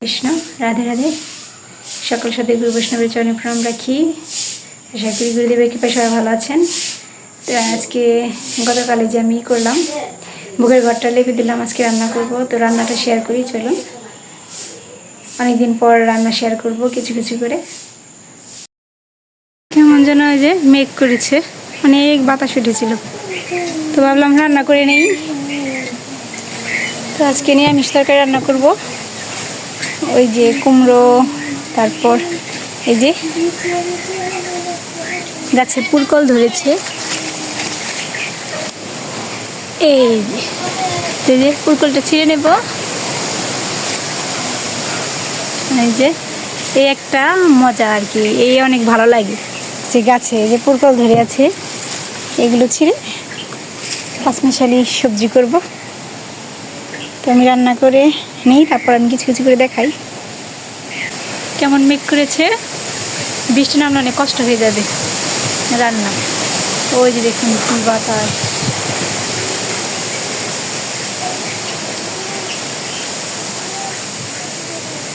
কৃষ্ণ রাধে রাধে। সকল সাথে গুরু বৈষ্ণবের চরণে প্রণাম রাখি। আশা করি গুরুদেবের কৃপায় সবাই ভালো আছেন। তো আজকে গতকালে যে আমি করলাম ভোগের ঘরটা লেপে দিলাম, আজকে রান্না করব। তো রান্নাটা শেয়ার করি, চলুন। অনেকদিন পর রান্না শেয়ার করব কিছু কিছু করে। কেমন যেন ওই যে মেঘ করেছে, অনেক বাতাস উঠেছিল, তো ভাবলাম রান্না করে নেই। তো আজকে নিরামিষ তরকারি রান্না করব। ওই যে কুমড়ো, তারপর এই যে গাছে পুরকল ধরেছে, এই যে পুরকলটা ছিঁড়ে নেব। এই যে এই একটা মজা আর কি, এই অনেক ভালো লাগে যে গাছে যে পুরকল ধরে আছে, এগুলো ছিঁড়ে পাঁচমিশালি সবজি করব। তো আমি রান্না করে নেই, তারপর আমি কিছু কিছু করে দেখাই। কেমন মেঘ করেছে, বৃষ্টি নামলে অনেক কষ্ট হয়ে যাবে রান্না। ওই যে দেখুন কি বাতাস।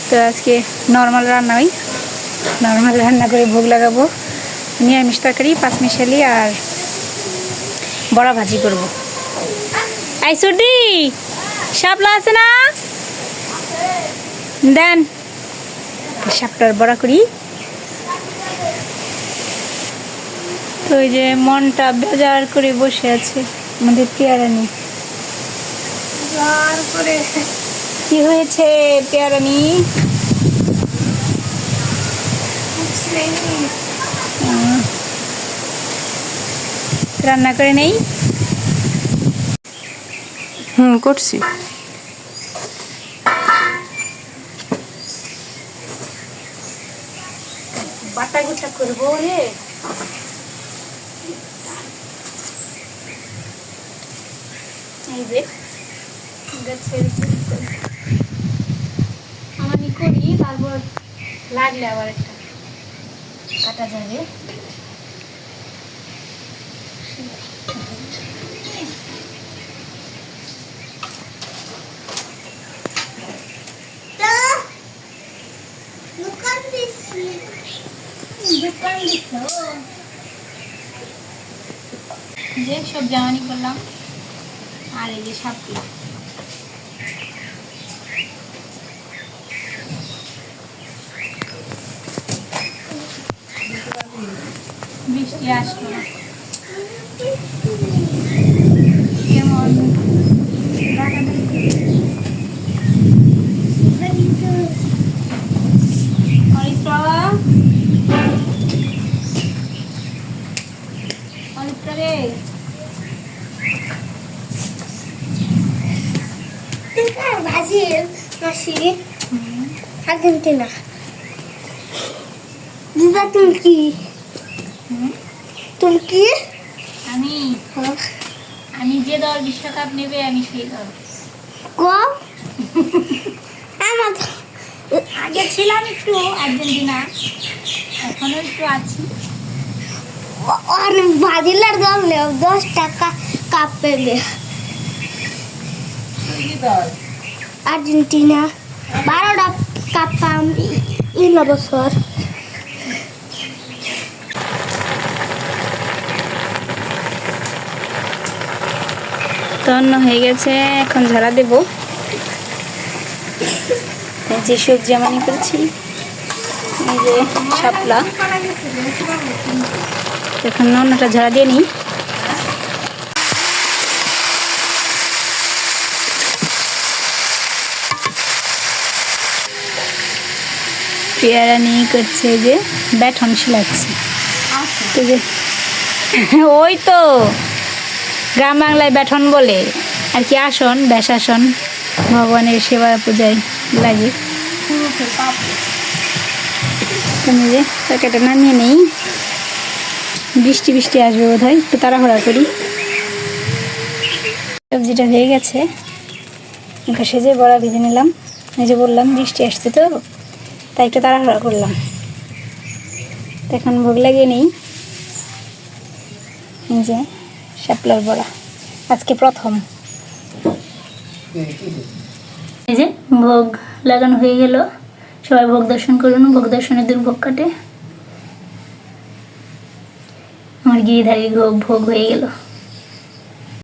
তো আজকে নর্মাল রান্না করে ভোগ লাগাবো। নিরামিষ তরকারি, পাঁচমিশালি আর বড়া ভাজি করব। এই সুটি শাপলা আছে না, দেন শাপলার বড়া করি। তো ওই যে মনটা বেজার করে বসে আছে আমাদের পেয়ারানি। কি হয়েছে পেয়ারানি? রান্না করে নেই। করছি। বাটা গুটা করবো রে। এই যে গাছের আমি করি, তারপর লাগলে আবার একটা কাটা যাবে। যে সব জামানি করলাম, আর এই যে শাপলা। বৃষ্টি আসলো না, কেমন আর্জেন্টিনা। দিদা তুমি কি? তুমি কি? আমি যে দল বিশ্বকাপ নেবে আমি সেই দল। কম আমার আগে ছিলাম একটু আর্জেন্টিনা, এখনো একটু আছি। ব্রাজিলের দল নেও, 10 টাকা কাপ পেবে। আর্জেন্টিনা 12টা কাপ পাম ইলা বছর। তন্ন হয়ে গেছে, এখন ঝাড়া দেব। যে সবজি আমি করেছি, এই যে শাপলা, এখন অন্যটা ঝাড়া দিয়ে নিই। পেয়ারা নিয়ে করছে যে ব্যাটন শিলাচ্ছে। ওই তো গ্রাম বাংলায় ব্যাটন বলে আর কি, আসন, ব্যাসাসন, ভগবানের সেবা পূজায় লাগে। তুমি যে তরকারিটা নামিয়ে নেই, বৃষ্টি বৃষ্টি আসবে বোধ হয়, একটু তাড়াহুড়া করি। সবজিটা হয়ে গেছে, সেজে বড়া ভেজে নিলাম। এই যে বললাম বৃষ্টি আসছে, তো তাই একটু তাড়াহুড়া করলাম। এখন ভোগ লাগিয়ে নেই। এই যে শাপলার বড়া আজকে প্রথম। এই যে ভোগ লাগানো হয়ে গেল। সবাই ভোগ দর্শন করুন, ভোগ দর্শনে দুর্ভোগ কাটে। আমার গিরিধারী ভোগ হয়ে গেল।